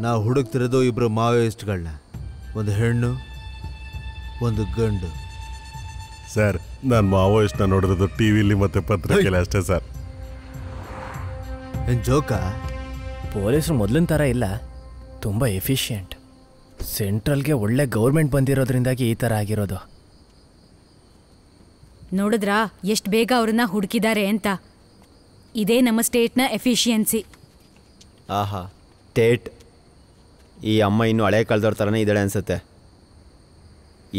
ನಾವು ಹುಡುಕ್ತಿರೋದು ಇಬ್ಬರು ಮಾವೋಯಿಸ್ಟ್ಗಳನ್ನ, ಒಂದು ಹೆಣ್ಣು ಒಂದು ಗಂಡು. ಸರ್ ನಾನು ಮಾವೋಯಿಸ್ಟ್ನ ನೋಡಿರೋದು ಟಿವಿಲಿ ಮತ್ತೆ ಪತ್ರಿಕೆಯಲ್ಲಿ ಅಷ್ಟೇ ಸರ್. ಏನು ಜೋಕಾ? ಪೊಲೀಸರು ಮೊದಲಿನ ಥರ ಇಲ್ಲ, ತುಂಬ ಎಫಿಷಿಯೆಂಟ್. ಸೆಂಟ್ರಲ್ಗೆ ಒಳ್ಳೆ ಗೌರ್ಮೆಂಟ್ ಬಂದಿರೋದ್ರಿಂದಾಗಿ ಈ ಥರ ಆಗಿರೋದು. ನೋಡಿದ್ರಾ ಎಷ್ಟು ಬೇಗ ಅವ್ರನ್ನ ಹುಡುಕಿದ್ದಾರೆ ಅಂತ. ಇದೇ ನಮ್ಮ ಸ್ಟೇಟ್ನ ಎಫಿಷಿಯನ್ಸಿ. ಆಹಾ ಸ್ಟೇಟ್. ಈ ಅಮ್ಮ ಇನ್ನೂ ಹಳೆ ಕಾಲದವ್ರ ಥರನೇ ಇದ್ದಾಳೆ ಅನ್ಸುತ್ತೆ.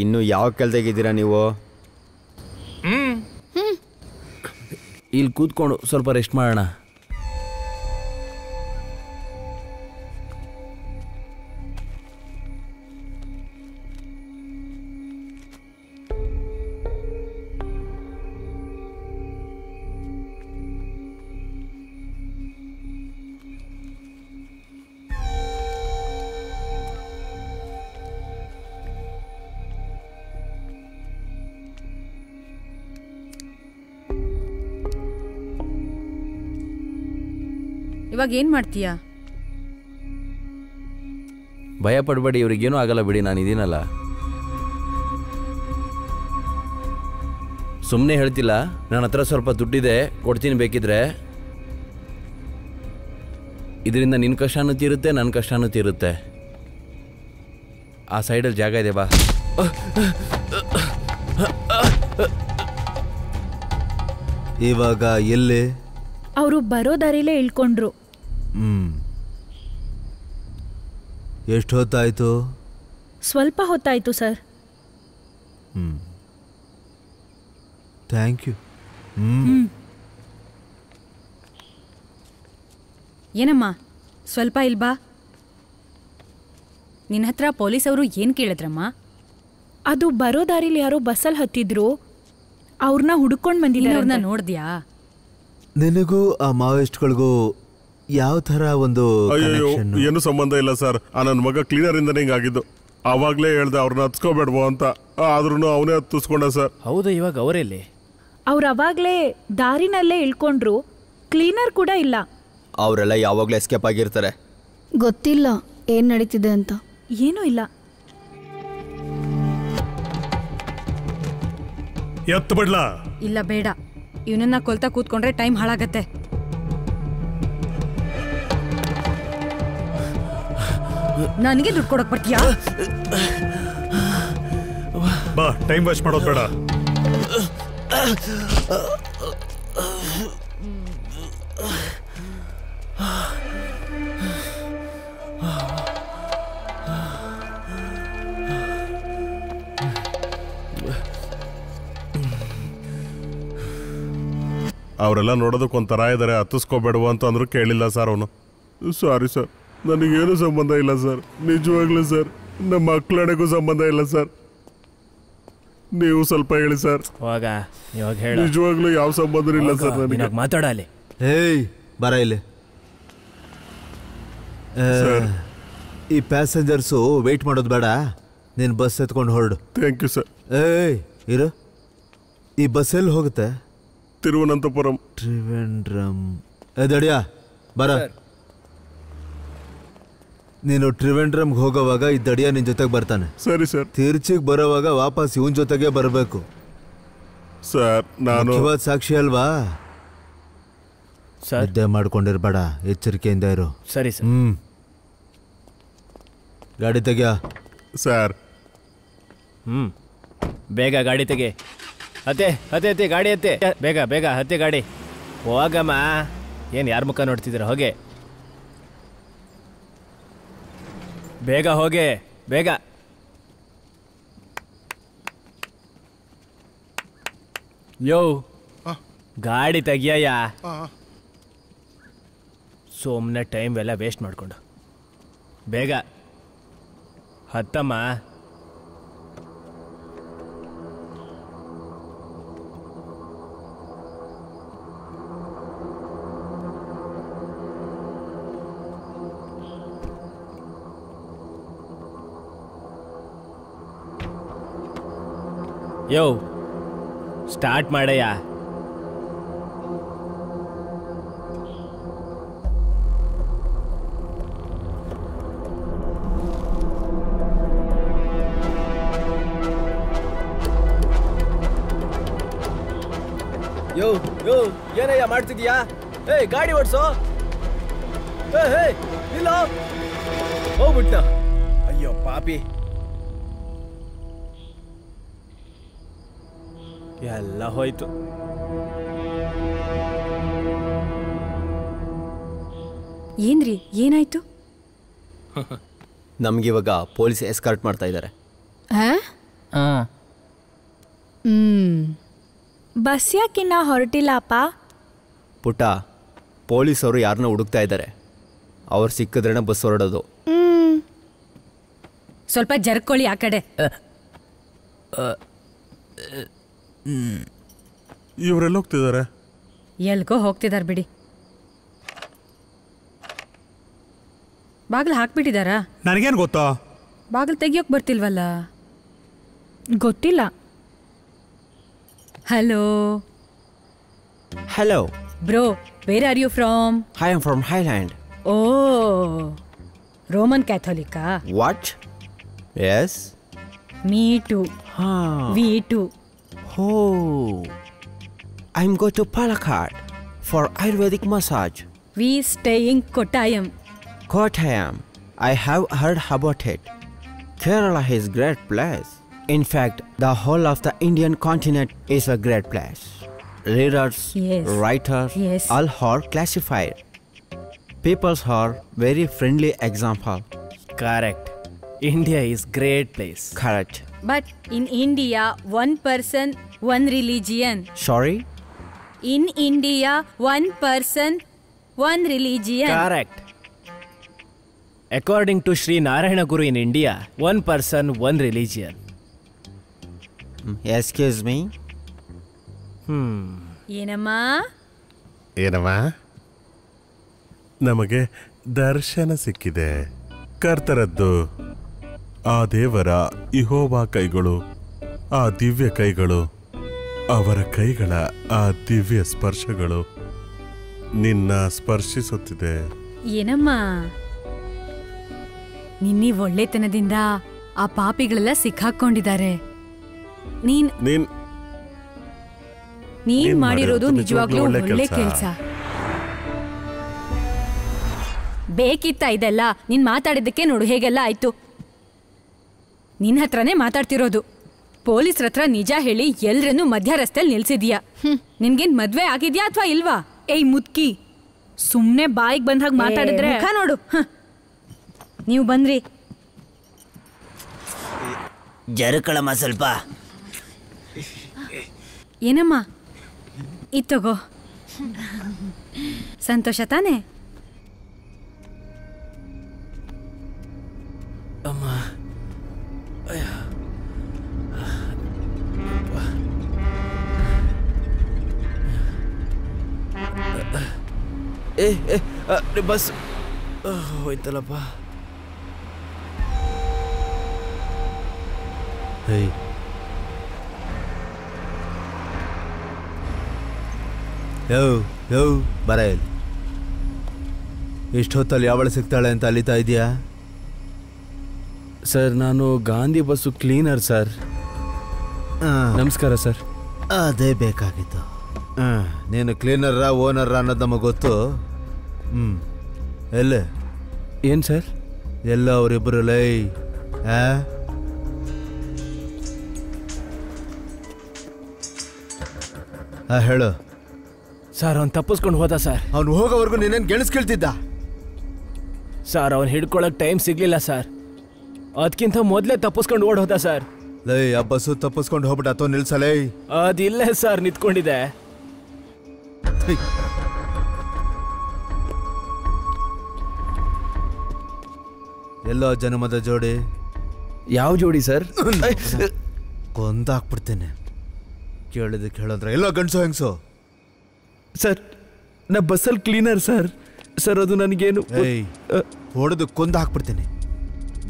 ಇನ್ನು ಯಾವ ಕೆಲ್ದಾಗಿದ್ದೀರಾ ನೀವು? ಇಲ್ಲಿ ಕೂತ್ಕೊಂಡು ಸ್ವಲ್ಪ ರೆಸ್ಟ್ ಮಾಡೋಣ. ಇವಾಗ ಏನು ಮಾಡ್ತೀಯಾ? ಭಯ ಪಡಬೇಡಿ, ಇವ್ರಿಗೇನೂ ಆಗಲ್ಲ ಬಿಡಿ, ನಾನು ಇದೀನಲ್ಲ. ಸುಮ್ಮನೆ ಹೇಳ್ತಿಲ್ಲ, ನನ್ನ ಹತ್ರ ಸ್ವಲ್ಪ ದುಡ್ಡಿದೆ, ಕೊಡ್ತೀನಿ ಬೇಕಿದ್ರೆ. ಇದರಿಂದ ನಿನ್ನ ಕಷ್ಟನೂ ತೀರುತ್ತೆ, ನನ್ನ ಕಷ್ಟನೂ ತೀರುತ್ತೆ. ಆ ಸೈಡಲ್ಲಿ ಜಾಗ ಇದೆ, ಬಾ. ಇವಾಗ ಎಲ್ಲಿ? ಅವರು ಬರೋ ದಾರಿಲೇ ಇಳ್ಕೊಂಡ್ರು. ಎಷ್ಟು ಹೊತ್ತಾಯ್ತು? ಸ್ವಲ್ಪ ಹೊತ್ತಾಯ್ತು ಸರ್. Thank you. ಏನಮ್ಮ ಸ್ವಲ್ಪ ಇಲ್ಬಾ. ನಿನ್ನ ಹತ್ರ ಪೊಲೀಸವರು ಏನು ಕೇಳಿದ್ರಮ್ಮ? ಅದು ಬರೋ ದಾರಿಲಿ ಯಾರೋ ಬಸ್ಸಲ್ಲಿ ಹತ್ತಿದ್ರು, ಅವ್ರನ್ನ ಹುಡ್ಕೊಂಡು ಬಂದಿದ್ದಾರೆ. ನೋಡಿದ್ಯಾ? ನಿನಗೂ ಆ ಮಾವೋಯಿಸ್ಟ್ಗಳಿಗೂ ಯಾವ ಥರ ಒಂದು ಏನು ಸಂಬಂಧ ಇಲ್ಲ ಸರ್. ನನ್ನ ಮಗ ಕ್ಲೀನರ್ ಇಂದನೇ ಹಿಂಗಾಗಿದ್ದು. ಆವಾಗಲೇ ಹೇಳ್ದೆ ಅವ್ರನ್ನ ಹತ್ಕೋಬೇಡ್ವೋ ಅಂತ, ಆದ್ರೂ ಅವನೇ ಹತ್ತಿಸ್ಕೊಂಡ ಸರ್. ಹೌದು, ಇವಾಗ ಅವರಲ್ಲಿ ಅವ್ರು ಅವಾಗಲೇ ದಾರಿನಲ್ಲೇ ಇಳ್ಕೊಂಡ್ರು, ಕ್ಲೀನರ್ ಕೂಡ ಇಲ್ಲ. ಅವರೆಲ್ಲ ಯಾವಾಗಲೂ ಎಸ್ಕೇಪ್ ಆಗಿರ್ತಾರೆ. ಗೊತ್ತಿಲ್ಲ ಏನು ನಡೀತಿದೆ ಅಂತ. ಏನೂ ಇಲ್ಲ. ಎತ್ತು ಬಿಡ್ಲಾ? ಇಲ್ಲ ಬೇಡ, ಇವನನ್ನ ಕೊಲ್ತಾ ಕೂತ್ಕೊಂಡ್ರೆ ಟೈಮ್ ಹಾಳಾಗತ್ತೆ. ನನಗೆ ದುಡ್ಡು ಕೊಡಕ್ ಬರ್ತೀಯಾ? ಬಾ, ಟೈಮ್ ವೇಸ್ಟ್ ಮಾಡೋದು ಬೇಡ. ಅವರೆಲ್ಲ ನೋಡೋದಕ್ಕೊಂಥರ ಇದ್ದಾರೆ, ಹತ್ತಿಸ್ಕೋಬೇಡುವ ಅಂತ ಅಂದ್ರೂ ಕೇಳಿಲ್ಲ ಸರ್ ಅವನು. ಸಾರಿ ಸರ್, ನನಗೇನು ಸಂಬಂಧ ಇಲ್ಲ ಸರ್. ನಿಜವಾಗ್ಲೂ ಸರ್, ನಮ್ಮ ಮಕ್ಕಳಡೆಗೂ ಸಂಬಂಧ ಇಲ್ಲ ಸರ್. ನೀವು ಸ್ವಲ್ಪ ಹೇಳಿ ಸರ್. ನಿಜವಾಗ್ಲೂ ಯಾವ ಸಂಬಂಧ ಇಲ್ಲ ಸರ್ ನನಗೆ. ಮಾತಾಡಲಿ. ಏಯ್ ಬರ ಇಲ್ಲಿ. ಈ ಪ್ಯಾಸೆಂಜರ್ಸು ವೆಯ್ಟ್ ಮಾಡೋದು ಬೇಡ, ನೀನು ಬಸ್ ಎತ್ಕೊಂಡು ಹೊರಡು. Thank you sir. ಏಯ್ ಇರು, ಈ ಬಸ್ ಎಲ್ಲಿ ಹೋಗುತ್ತೆ? ತಿರುವನಂತಪುರಂ. ತ್ರಿವೇಂದ್ರಂ. ದಡಿಯಾ ಬರ. ನೀನು ತ್ರಿವೇಂದ್ರಂಗೆ ಹೋಗೋವಾಗ ಈ ದಡಿಯಾ ನಿನ್ನ ಜೊತೆಗೆ ಬರ್ತಾನೆ. ಸರಿ ಸರ್. ತಿರ್ಚಿಗೆ ಬರೋವಾಗ ವಾಪಸ್ ಇವನ್ ಜೊತೆಗೆ ಬರಬೇಕು ಸರ್. ನಾನು ಸಾಕ್ಷಿ ಅಲ್ವಾ? ನಿದ್ದೆ ಮಾಡ್ಕೊಂಡಿರ್ಬೇಡ, ಎಚ್ಚರಿಕೆಯಿಂದ ಇರು. ಸರಿ ಸರ್. ಗಾಡಿ ತೆಗಿಯ ಸರ್. ಬೇಗ ಗಾಡಿ ತೆಗೆ. ಹತ್ತೆ ಗಾಡಿ ಹತ್ತೆ, ಬೇಗ ಬೇಗ ಹತ್ತೆ ಗಾಡಿ. ಹೋಗಮ್ಮ, ಏನು ಯಾರ ಮುಖ ನೋಡ್ತಿದ್ದೀರ? ಹೋಗೆ ಬೇಗ, ಹೋಗೆ ಬೇಗ. ಯೋ ಗಾಡಿ ತೆಗಿಯಯ್ಯ. ಸುಮ್ಮನೆ ಟೈಮ್ ಎಲ್ಲ ವೇಸ್ಟ್ ಮಾಡಿಕೊಂಡು ಬೇಗ ಹತ್ತಮ್ಮ. ಯೋ ಸ್ಟಾರ್ಟ್ ಮಾಡಯ್ಯ. ಯೋ ಯೋ ಏನಯ್ಯ ಮಾಡ್ತಿದ್ಯಾ? ಏಯ್ ಗಾಡಿ ಓಡ್ಸೋ. ಇಲ್ಲ ಹೋಗ್ಬಿಟ್ಟ. ಅಯ್ಯೋ ಪಾಪಿ, ಎಲ್ಲ ಹೋಯ್ತು. ಏನ್ರಿ ಏನಾಯ್ತು? ನಮಗಿವಾಗ ಪೊಲೀಸ್ ಎಸ್ಕಾರ್ಟ್ ಮಾಡ್ತಾ ಇದ್ದಾರೆ. ಬಸ್ ಯಾಕಿನ್ನ ಹೊರಟಿಲ್ಲಪ್ಪ? ಪುಟ್ಟ, ಪೊಲೀಸವರು ಯಾರನ್ನ ಹುಡುಕ್ತಾ ಇದ್ದಾರೆ. ಅವ್ರು ಸಿಕ್ಕಿದ್ರೇನೆ ಬಸ್ ಹೊರಡೋದು. ಸ್ವಲ್ಪ ಜರ್ಕೊಳ್ಳಿ ಆ ಕಡೆ. ಇವರೆಲ್ಲ ಹೋಗ್ತಿದ್ದಾರೆ? ಎಲ್ಗೋ ಹೋಗ್ತಿದಾರ ಬಿಡಿ. ಬಾಗಿಲು ಹಾಕ್ಬಿಟ್ಟಿದಾರಾ? ನನಗೇನು ಗೊತ್ತಾ? ಬಾಗಿಲು ತೆಗಿಯೋಕ್ ಬರ್ತಿಲ್ವಲ್ಲ? ಗೊತ್ತಿಲ್ಲ. Hello hello bro, where are you from? I am from Highland. Oh, Roman ಕ್ಯಾಥೋಲಿಕಾ? What? Yes, me too. We too. Oh, I'm going to Palakkad for Ayurvedic massage. We staying Kottayam. Kottayam, I have heard about it. Kerala is a great place. In fact, the whole of the Indian continent is a great place. Readers, Yes. writers, Yes. all are classified. People are very friendly example. Correct. India is great place. Correct. But in India, one person, one religion. Sorry? In India, one person, one religion. Correct. According to Shri Narayana Guru in India, one person one religion. Excuse me? ಏನಮ್ಮ? ಏನಮ್ಮ? ನಮಗೆ ದರ್ಶನ ಸಿಕ್ಕಿದೆ. ಕರ್ತರದ್ದು ಆ ದೇವರ ಯೆಹೋವ ಕೈಗಳು, ಆ ದಿವ್ಯ ಕೈಗಳು, ಅವರ ಕೈಗಳ ಆ ದಿವ್ಯ ಸ್ಪರ್ಶಗಳು ನಿನ್ನ ಸ್ಪರ್ಶಿಸುತ್ತಿದೆ. ಏನಮ್ಮ? ನಿನ್ನಿ ಒಳ್ಳೆತನದಿಂದ ಆ ಪಾಪಿಗಳೆಲ್ಲ ಸಿಕ್ಕಾಕೊಂಡಿದ್ದಾರೆ. ನೀನ್ ಮಾಡಿರೋದು ನಿಜವಾಗ್ಲೂ ಒಳ್ಳೆ ಕೆಲ್ಸ. ಬೇಕಿತ್ತ ಇದೆಲ್ಲ? ನೀನ್ ಮಾತಾಡಿದ್ದಕ್ಕೆ ನೋಡು ಹೇಗೆಲ್ಲ ಆಯ್ತು. ನಿನ್ನ ಹತ್ರನೇ ಮಾತಾಡ್ತಿರೋದು. ಪೊಲೀಸ್ರ ಹತ್ರ ನಿಜ ಹೇಳಿ ಎಲ್ರನ್ನೂ ಮಧ್ಯ ರಸ್ತೆಯಲ್ಲಿ ನಿಲ್ಸಿದ್ಯಾ? ನಿನ್ಗೇನ್ ಮದ್ವೆ ಆಗಿದ್ಯಾ ಅಥವಾ ಇಲ್ವಾ? ಏಯ್ ಮುದ್ಕಿ, ಸುಮ್ನೆ ಬಾಯಿಗೆ ಬಂದಾಗ ಮಾತಾಡಿದ್ರೆ ಮುಖ ನೋಡು. ನೀವು ಬಂದ್ರಿ. ಜರುಕಳಮ್ಮ ಸ್ವಲ್ಪ. ಏನಮ್ಮ ಇತ್ತಗೋ. ಸಂತೋಷ ತಾನೆ? ಅಮ್ಮ, ಬಸ್ ಹೋಯ್ತಲ್ಲಪ್ಪ. ಹೇಯ್, ಯೋ ಬರ ಇಲ್ಲಿ. ಇಷ್ಟು ಹೊತ್ತಲ್ಲಿ ಯಾವಳು ಸಿಗ್ತಾಳೆ ಅಂತ ಅಲಿತಾ ಇದೆಯಾ? ಸರ್, ನಾನು ಗಾಂಧಿ ಬಸ್ಸು ಕ್ಲೀನರ್ ಸರ್. ನಮಸ್ಕಾರ ಸರ್. ಅದೇ ಬೇಕಾಗಿತ್ತು. ನೀನು ಕ್ಲೀನರ್ರ ಓನರ್ರ ಅನ್ನೋದು ನಮಗೆ ಗೊತ್ತು. ಎಲ್ಲೇ? ಏನು ಸರ್? ಎಲ್ಲ ಅವರಿಬ್ಬರು ಲೈ. ಹೇಳು ಸರ್. ಅವ್ನು ತಪ್ಪಿಸ್ಕೊಂಡು ಹೋದ ಸರ್. ಅವ್ನು ಹೋಗೋವರೆಗೂ ನೀನೇನು ಗೆಣಸ್ಕೇಳ್ತಿದ್ದ? ಸರ್, ಅವ್ನು ಹಿಡ್ಕೊಳಕ್ ಟೈಮ್ ಸಿಗ್ಲಿಲ್ಲ ಸರ್. ಅದಕ್ಕಿಂತ ಮೊದಲೇ ತಪ್ಪಿಸ್ಕೊಂಡು ಓಡ್ ಹೋದ ಸರ್. ಲೈ, ಆ ಬಸ್ಸು ತಪ್ಪಿಸ್ಕೊಂಡು ಹೋಗ್ಬಿಟ್ಟು ಅಥವಾ ನಿಲ್ಸಲೈ? ಅದಿಲ್ಲೇ ಸರ್ ನಿಂತ್ಕೊಂಡಿದೆ. ಎಲ್ಲೋ ಜನ್ಮದ ಜೋಡಿ? ಯಾವ ಜೋಡಿ ಸರ್? ಕೊಂದಾಕ್ಬಿಡ್ತೇನೆ. ಕೇಳಿದಕ್ಕೆ ಹೇಳಂದ್ರೆ ಎಲ್ಲೋ ಗಂಡ್ಸು ಹೆಂಗ್ಸು? ಸರ್, ನಾ ಬಸ್ಸಲ್ಲಿ ಕ್ಲೀನರ್ ಸರ್. ಸರ್, ಅದು ನನಗೇನು ಹೊಡೆದು ಕೊಂದು ಹಾಕ್ಬಿಡ್ತೀನಿ.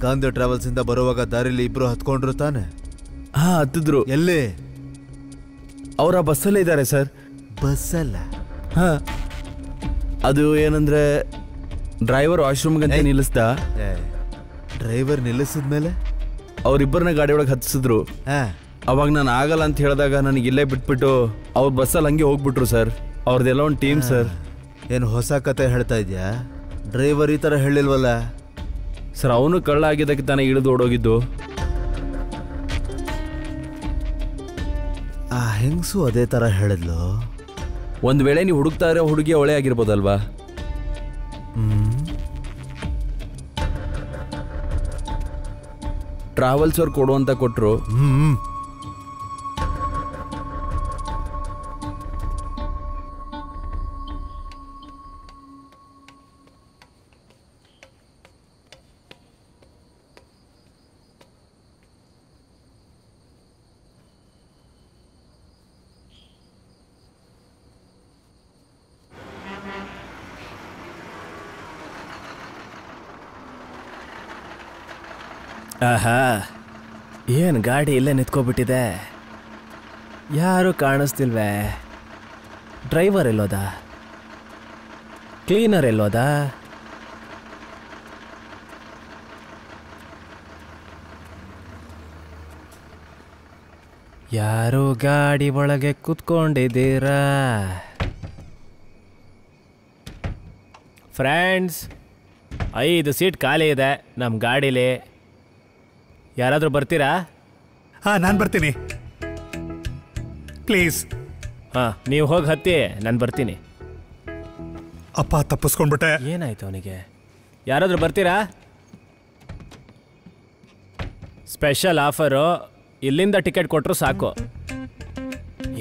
ಗಾಂಧಿ ಟ್ರಾವೆಲ್ಸಿಂದ ಬರುವಾಗ ದಾರಿಲಿ ಇಬ್ರು ಹತ್ಕೊಂಡ್ರು ತಾನೆ? ಹಾ, ಹತ್ತಿದ್ರು. ಎಲ್ಲಿ? ಅವರ ಬಸ್ಸಲ್ಲೇ ಇದ್ದಾರೆ ಸರ್. ಬಸ್ಸಲ್ಲ? ಹಾ, ಅದು ಏನಂದ್ರೆ ಡ್ರೈವರ್ ವಾಶ್ರೂಮ್ಗಂತ ನಿಲ್ಲಿಸ್ದ. ಡ್ರೈವರ್ ನಿಲ್ಲಿಸಿದ್ಮೇಲೆ ಅವರಿಬ್ಬರನ್ನ ಗಾಡಿ ಒಳಗೆ ಹತ್ತಿಸಿದ್ರು. ಅವಾಗ ನಾನು ಆಗಲ್ಲ ಅಂತ ಹೇಳಿದಾಗ ನನಗೆ ಇಲ್ಲೇ ಬಿಟ್ಬಿಟ್ಟು ಅವ್ರ ಬಸ್ಸಲ್ಲಿ ಹಂಗೆ ಹೋಗ್ಬಿಟ್ರು ಸರ್. ಅವ್ರದ್ದೆಲ್ಲ ಒಂದು ಟೀಮ್ ಸರ್. ಏನು ಹೊಸ ಕತೆ ಹೇಳ್ತಾ ಇದೆಯಾ? ಡ್ರೈವರ್ ಈ ಥರ ಹೇಳಿಲ್ವಲ್ಲ ಸರ್. ಅವನು ಕಳ್ಳ ಆಗಿದ್ದಕ್ಕೆ ತಾನೇ ಇಳಿದು ಓಡೋಗಿದ್ದು. ಆ ಹೆಂಗಸು ಅದೇ ಥರ ಹೇಳಿದ್ಲು. ಒಂದು ವೇಳೆ ನೀವು ಹುಡುಕ್ತಾ ಇರೋ ಹುಡುಗಿ ಅವಳೇ ಆಗಿರ್ಬೋದಲ್ವಾ? ಟ್ರಾವೆಲ್ಸ್ ಅವ್ರು ಕೊಡು ಅಂತ ಕೊಟ್ಟರು. ಆಹಾ, ಏನು ಗಾಡಿ ಇಲ್ಲೇ ನಿಂತ್ಕೊಬಿಟ್ಟಿದೆ. ಯಾರು ಕಾಣಿಸ್ತಿಲ್ವೇ? ಡ್ರೈವರ್ ಎಲ್ಲೋದ? ಕ್ಲೀನರ್ ಎಲ್ಲೋದ? ಯಾರು ಗಾಡಿ ಒಳಗೆ ಕೂತ್ಕೊಂಡಿದ್ದೀರಾ? ಫ್ರೆಂಡ್ಸ್, 5 ಸೀಟ್ ಖಾಲಿ ಇದೆ ನಮ್ಮ ಗಾಡೀಲಿ. ಯಾರಾದರೂ ಬರ್ತೀರಾ? ನಾನು ಬರ್ತೀನಿ, ಪ್ಲೀಸ್. ನೀವು ಹೋಗಿ ಹತ್ತಿ, ನಾನು ಬರ್ತೀನಿ. ಅಪ್ಪ ತಪ್ಪಿಸ್ಕೊಂಡ್ಬಿಟ್ಟೆ. ಏನಾಯ್ತು ಅವನಿಗೆ? ಯಾರಾದರೂ ಬರ್ತೀರಾ? ಸ್ಪೆಷಲ್ ಆಫರು, ಇಲ್ಲಿಂದ ಟಿಕೆಟ್ ಕೊಟ್ಟರು ಸಾಕು.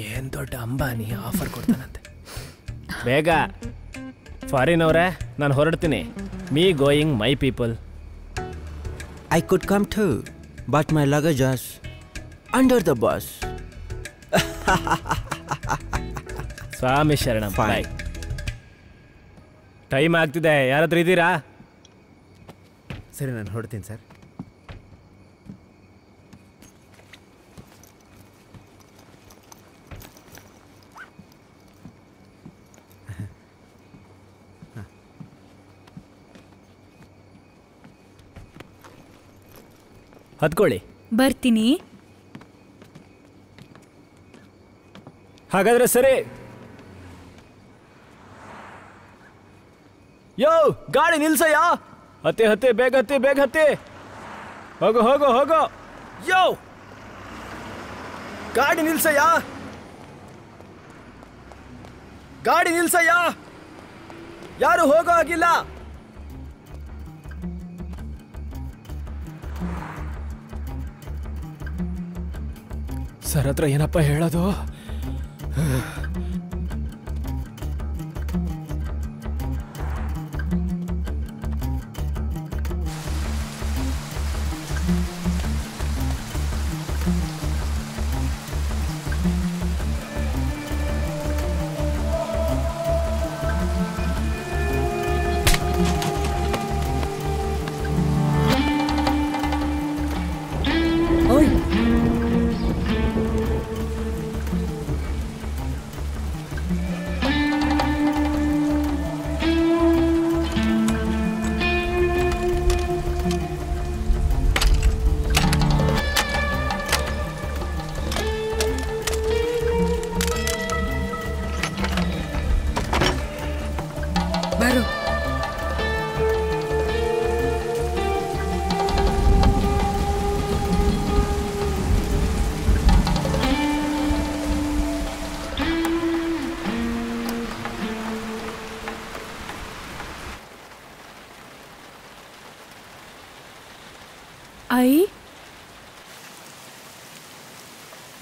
ಏನು ದೊಡ್ಡ ಅಂಬಾನಿ ಆಫರ್ ಕೊಡ್ತಾನಂತೆ. ಬೇಗ ಫಾರಿನ್ ಅವರೇ, ನಾನು ಹೊರಡ್ತೀನಿ. Me going my people. I could come too, but my luggage is under the bus. ಸ್ವಾಮಿ ಶರಣಂ. ಬಾಯ್. ಟೈಮ್ ಆಗ್ತಿದೆ, ಯಾರಾದ್ರೂ ಇದ್ದೀರಾ? ಸರಿ, ನಾನು ಹೊರಡ್ತೀನಿ ಸರ್. ಹತ್ಕೊಳ್ಳಿ. ಬರ್ತೀನಿ. ಹಾಗಾದ್ರೆ ಸರಿ. ಯೋ, ಗಾಡಿ ನಿಲ್ಸಯ್ಯ. ಹತ್ತಿ ಹತ್ತಿ, ಬೇಗ ಹತ್ತಿ, ಬೇಗ ಹತ್ತಿ. ಹೋಗು ಹೋಗು ಹೋಗು. ಯೋ, ಗಾಡಿ ನಿಲ್ಸಯ್ಯ, ಗಾಡಿ ನಿಲ್ಸಯ್ಯ. ಯಾರು ಹೋಗೋ ಆಗಿಲ್ಲ. ಸರ್ ಹತ್ರ ಏನಪ್ಪ ಹೇಳೋದು?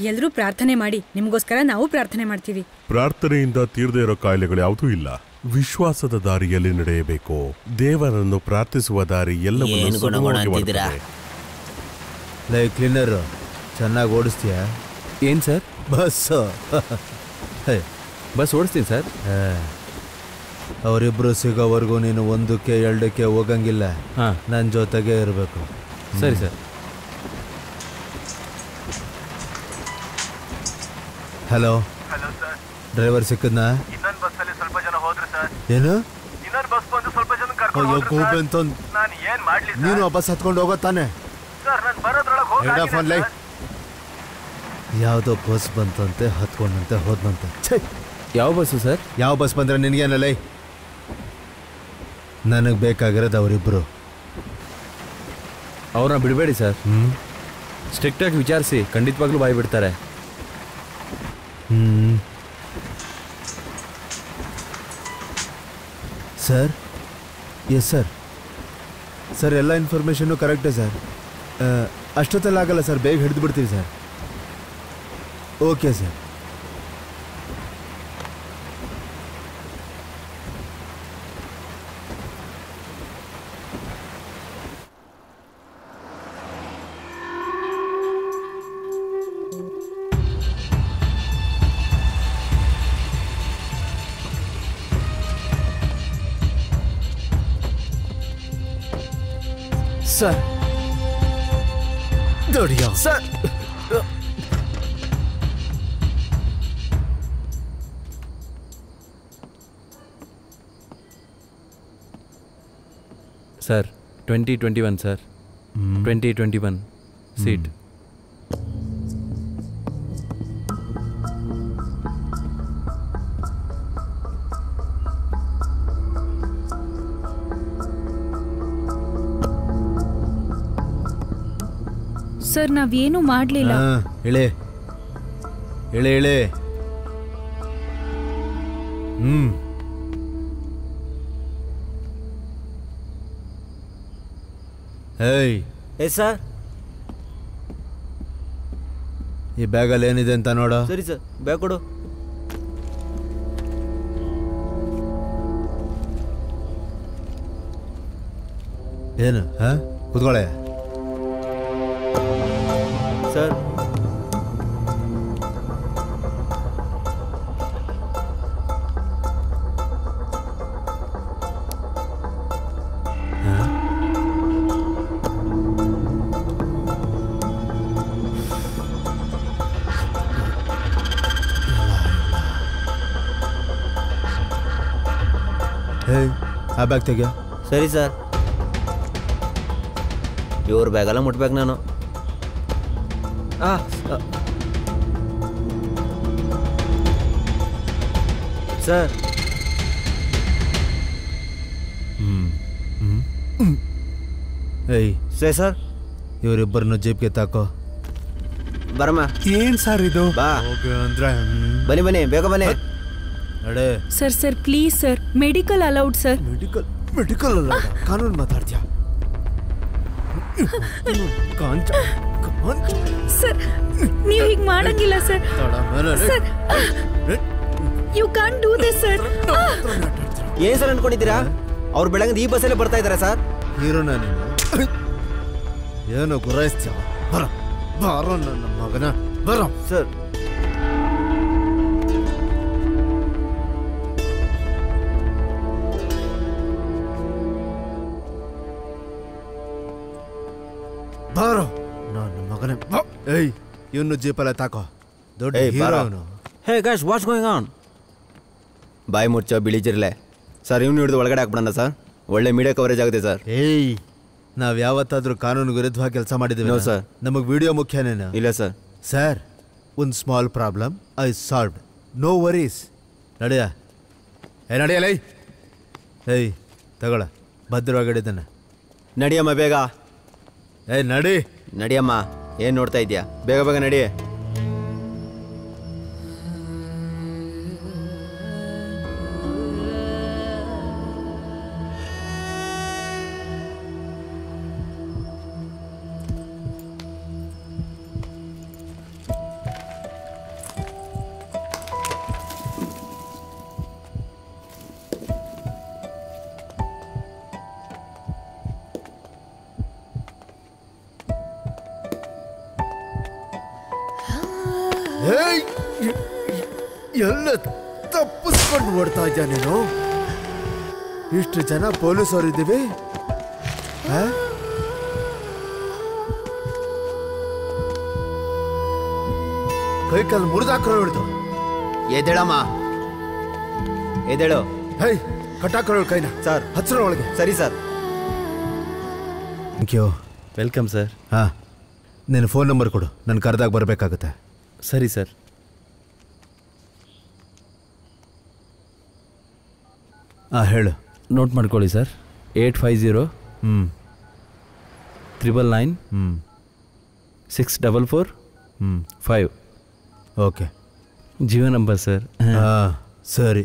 ಎಲ್ಲರೂ ಪ್ರಾರ್ಥನೆ ಮಾಡಿ, ನಿಮಗೋಸ್ಕರ ನಾವು ಪ್ರಾರ್ಥನೆ ಮಾಡ್ತೀವಿ. ಪ್ರಾರ್ಥನೆಯಿಂದ ತೀರದೇ ಇರೋ ಕಾಯಿಲೆಗಳು ಯಾವುದೂ ಇಲ್ಲ. ವಿಶ್ವಾಸದ ದಾರಿಯಲ್ಲಿ ನಡೆಯಬೇಕು. ದೇವರನ್ನು ಪ್ರಾರ್ಥಿಸುವ ದಾರಿ ಎಲ್ಲವನ್ನೂ ಸುಲಭವಾಗಿ ಮಾಡುತ್ತದೆ. ಲೈ ಕ್ಲೀನರ್, ಚೆನ್ನಾಗಿ ಓಡಿಸ್ತೀಯಾ? ಏನು ಸರ್? Bus ಓಡಿಸ್ತೀನಿ sir. ಅವರಿಬ್ರು ಸಿಗೋವರೆಗೂ ನೀನು 1ಕ್ಕೆ 2ಕ್ಕೆ ಹೋಗಂಗಿಲ್ಲ. ನನ್ನ ಜೊತೆಗೆ ಇರಬೇಕು. ಸರಿ ಸರ್. Hello sir. ಡ್ರೈವರ್ ಸಿಕ್ಕದ್ನಾ? ಇನ್ನೊಂದು ಬಸ್ಸಲ್ಲಿ ಸ್ವಲ್ಪ ಜನ ಹೋದ್ರು ಸರ್. ಏನು? ಇನ್ನೊಂದು ಬಸ್ ಬಂದು ಸ್ವಲ್ಪ ಜನ ಕರ್ಕೊಂಡು ಹೋದ್ರು. ನಾನು ಏನ್ ಮಾಡ್ಲಿ? ನೀನು ಆ ಬಸ್ ಹತ್ಕೊಂಡು ಹೋಗೋ ತಾನೆ? ಸರ್, ನಾನು ಬರೋದ್ರೊಳಗೆ ಹೋಗಿ ಯಾವುದೋ ಬಸ್ ಬಂತಂತೆ ಹತ್ಕೊಂಡಂತೆ ಹೋದ್ನಂತೆ. ಛೇ, ಯಾವ ಬಸ್ಸು ಸರ್? ಯಾವ ಬಸ್ ಬಂದರೆ ನಿನಗೇನಲ್ಲ? ನನಗೆ ಬೇಕಾಗಿರೋದು ಅವರಿಬ್ಬರು. ಅವ್ರನ್ನ ಬಿಡಬೇಡಿ ಸರ್. ಸ್ಟ್ರಿಕ್ಟಾಗಿ ವಿಚಾರಿಸಿ, ಖಂಡಿತವಾಗ್ಲೂ ಬಾಯಿ ಬಿಡ್ತಾರೆ. Sir, yes sir. ಸರ್, ಎಲ್ಲ ಇನ್ಫಾರ್ಮೇಷನ್ನು ಕರೆಕ್ಟೇ ಸರ್. ಅಷ್ಟೊತ್ತಲ್ಲ ಆಗಲ್ಲ ಸರ್, ಬೇಗ ಹಿಡಿದು ಬಿಡ್ತೀವಿ ಸರ್. Okay sir. ಸರ್, ದೊಡ್ಡಿಯ sir, sir 2021 sir. 2021 seat. Sir, ನಾವೇನು ಮಾಡಲಿಲ್ಲ. ಹೇಳಿ ಹೇಳಿ ಹೇಳಿ. ಹೇಯ್, ಸರ್, ಈ ಬ್ಯಾಗಲ್ಲಿ ಏನಿದೆ ಅಂತ ನೋಡು. ಸರಿ ಸರ್, ಬ್ಯಾಗ್ ಕೊಡು. ಏನು? ಕೂತ್ಕೊಳ್ಳೆ ಸರ್. ಹೇಯ್, ಆ ಬ್ಯಾಗ್ ತೆಗಿಯ. ಸರಿ ಸರ್. ಇವ್ರ ಬ್ಯಾಗೆಲ್ಲ ಮುಟ್ಬೇಕು ನಾನು. ಸರ್. ಏಯ್ ಸರ್, ಇವರಿಬ್ಬರನ್ನು ಜೀಪ್ಗೆ ತಾಕೋ. ಬರಮ್ಮ. ಏನ್ ಸರ್ ಇದು? ಬಾ ಅಂದ್ರೆ ಬನ್ನಿ ಬನ್ನಿ, ಬೇಗ ಬನ್ನಿ. ನಡೆ. Sir sir, please sir, medical allowed sir. Medical ಅಲ್ಲ, ಕಾನೂನು ಮಾತಾಡ್ತೀಯ? ಸರ್, ನೀವು ಹೀಗೆ ಮಾಡಂಗಿಲ್ಲ sir. Sir, you can't do this sir. ಏನ್ ಸರ್ ಅನ್ಕೊಂಡಿದ್ದೀರಾ? ಅವ್ರು ಬೆಳಗ್ಗೆ ಈ ಬಸ್ಸಲ್ಲೇ ಬರ್ತಾ ಇದಾರೆ ಸರ್. ಹೀರೋನ ನೀನು? ಏನು ಗುರಾಯಿಸ್ತೀಯ? ಬರೋ ನನ್ನ ಮಗನ, ಬರೋ. ಸರ್, ಬಾರೋ ನನ್ನ ಮಗನೇ. ಏಯ್, ಇವನು ಜೀಪಲ್ಲ ತಾಕೋ. ದೊಡ್ಡ ಹೀರೋ ಅವನು. Hey guys, what's going on? ಬಾಯಿ ಮುಚ್ಚೋ ಬಿಳಿ ಜಿರ್ಲೆ. ಸರ್, ಇವ್ನು ಹಿಡಿದು ಒಳಗಡೆ ಹಾಕ್ಬಿಡೋಣ ಸರ್. ಒಳ್ಳೆ ಮೀಡಿಯಾ ಕವರೇಜ್ ಆಗುತ್ತೆ ಸರ್. ಏಯ್, ನಾವ್ ಯಾವತ್ತಾದ್ರೂ ಕಾನೂನು ವಿರುದ್ಧವಾಗಿ ಕೆಲಸ ಮಾಡಿದ್ದೀವಿ ಸರ್? ನಮಗೆ ವಿಡಿಯೋ ಮುಖ್ಯನೇನು? ಇಲ್ಲ ಸರ್. ಸರ್, ಒಂದು small problem I solved. No worries. ನಡೆಯ. ನಡೆಯಲ್ಲ. ಏಯ್, ತಗೊಳ, ಭದ್ರವಾಗಿದ್ದಾನೆ. ನಡಿಯಮ್ಮ ಬೇಗ. ಏಯ್, ನಡಿ. ನಡಿಯಮ್ಮ. ಏನು ನೋಡ್ತಾ ಇದೆಯಾ? ಬೇಗ ಬೇಗ ನಡಿ. ಎಲ್ಲ ತಪ್ಪಿಸ್ಕೊಂಡು ಓಡ್ತಾ ಇದ್ಯಾ ನೀನು? ಇಷ್ಟು ಜನ ಪೊಲೀಸರು ಇದ್ದೀವಿ. ಕೈ ಕಾಲು ಮುರಿದಾಕ್ರೋ ಹಿಡ್ದು. ಎದ್ದೇಳಮ್ಮ, ಎದ್ದೇಳು. ಹೈ, ಕಟ್ಟಾಕ್ರೋ ಕೈನ. ಸರ್, ಹಚ್ಚರ ಒಳಗೆ. ಸರಿ sir. Thank you. Welcome sir. ಹಾಂ, ನಿನ್ನ ಫೋನ್ ನಂಬರ್ ಕೊಡು, ನನ್ನ ಕರೆದಾಗ ಬರಬೇಕಾಗುತ್ತೆ. ಸರಿ ಸರ್. ಹೇಳು. ನೋಟ್ ಮಾಡ್ಕೊಳ್ಳಿ sir. 850 999 644 5. Okay. Jio number sir. ಸರಿ.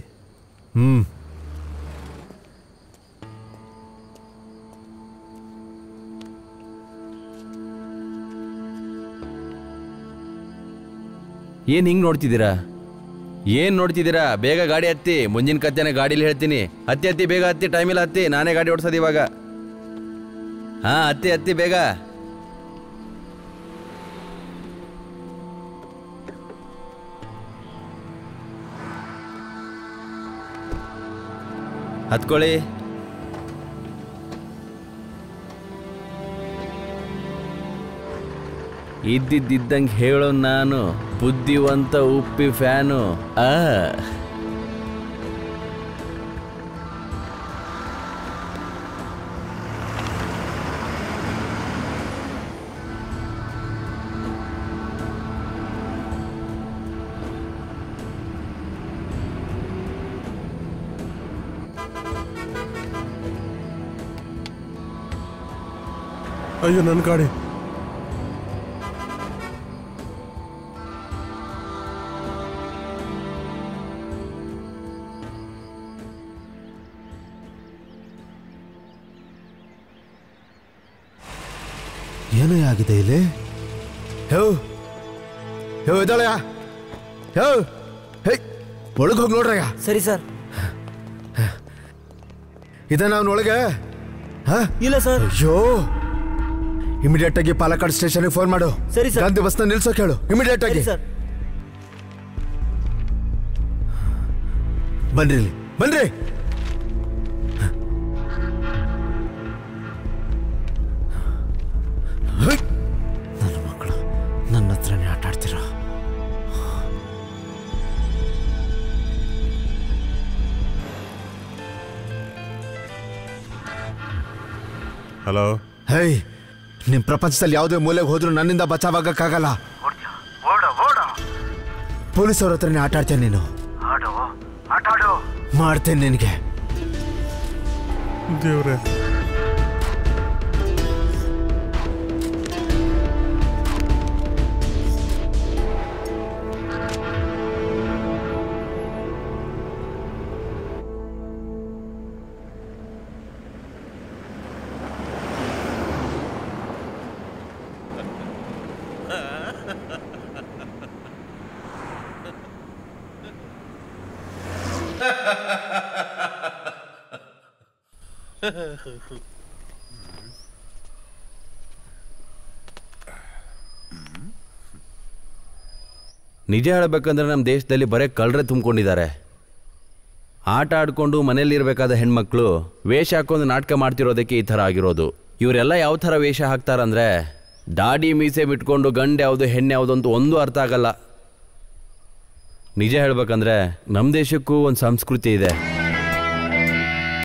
ಏನು ಹಿಂಗೆ ನೋಡ್ತಿದ್ದೀರಾ? ಏನು ನೋಡ್ತಿದ್ದೀರಾ? ಬೇಗ ಗಾಡಿ ಹತ್ತಿ. ಮುಂದಿನ ಕತ್ತೆನ ಗಾಡೀಲಿ ಹೇಳ್ತೀನಿ. ಹತ್ತಿ ಬೇಗ ಹತ್ತಿ. ಟೈಮಿಲ್ಲ ಹತ್ತಿ. ನಾನೇ ಗಾಡಿ ಓಡಿಸೋದು ಇವಾಗ. ಹಾಂ, ಹತ್ತಿ ಬೇಗ. ಹತ್ಕೊಳ್ಳಿ. ಇದ್ದಿದ್ದಂಗೆ ಹೇಳೋ ನಾನು ಬುದ್ಧಿವಂತ ಉಪ್ಪಿ ಫ್ಯಾನು. ಅಯ್ಯೋ ನನ್ನ ಗಾಡಿ. ಏನೋ ಆಗಿದೆ ಇಲ್ಲಿ. ಎದ್ದಾಳಯ್ಯ. ಒಳಗೆ ಹೋಗಿ ನೋಡ್ರಯ್ಯ. ಸರಿ ಸರ್. ಇದನ್ನ ಅವನೊಳಗೆ. ಇಲ್ಲ ಸರ್. ಅಯ್ಯೋ, ಇಮಿಡಿಯೇಟ್ ಆಗಿ ಪಾಲಕ್ಕಾಡ್ ಸ್ಟೇಷನ್ಗೆ ಫೋನ್ ಮಾಡು. ಸರಿ ಸರ್. ಗಾಂಧಿ ಬಸ್ನ ನಿಲ್ಸೋಕೆ ಹೇಳು ಇಮಿಡಿಯೇಟ್ ಆಗಿ. ಸರ್. ಬನ್ರಿ ಇಲ್ಲಿ, ಬನ್ರಿ. ನನ್ನ ಮಕ್ಕಳು ನನ್ನ ಹತ್ರನೇ ಆಟ ಆಡ್ತೀರ. ಹಲೋ. ನಿಮ್ ಪ್ರಪಂಚದಲ್ಲಿ ಯಾವುದೇ ಮೂಲೆಗೆ ಹೋದ್ರೂ ನನ್ನಿಂದ ಬಚಾವಾಗಕ್ಕಾಗಲ್ಲ. ಪೊಲೀಸ್ ಅವ್ರ ಹತ್ರನೇ ಆಟ ಆಡ್ತೇನೆ. ನೀನು ಮಾಡ್ತೇನೆ ನಿನಗೆ. ದೇವ್ರೆ, ನಿಜ ಹೇಳಬೇಕಂದ್ರೆ ನಮ್ಮ ದೇಶದಲ್ಲಿ ಬರೀ ಕಳ್ಳರೆ ತುಂಬಿಕೊಂಡಿದ್ದಾರೆ. ಆಟ ಆಡಿಕೊಂಡು ಮನೇಲಿರಬೇಕಾದ ಹೆಣ್ಮಕ್ಳು ವೇಷ ಹಾಕೊಂಡು ನಾಟಕ ಮಾಡ್ತಿರೋದಕ್ಕೆ ಈ ಥರ ಆಗಿರೋದು. ಇವರೆಲ್ಲ ಯಾವ ಥರ ವೇಷ ಹಾಕ್ತಾರಂದರೆ ದಾಡಿ ಮೀಸೆ ಬಿಟ್ಕೊಂಡು ಗಂಡು ಯಾವುದು ಹೆಣ್ಣು ಯಾವುದು ಅಂತ ಒಂದು ಅರ್ಥ ಆಗಲ್ಲ. ನಿಜ ಹೇಳ್ಬೇಕಂದ್ರೆ ನಮ್ಮ ದೇಶಕ್ಕೂ ಒಂದು ಸಂಸ್ಕೃತಿ ಇದೆ.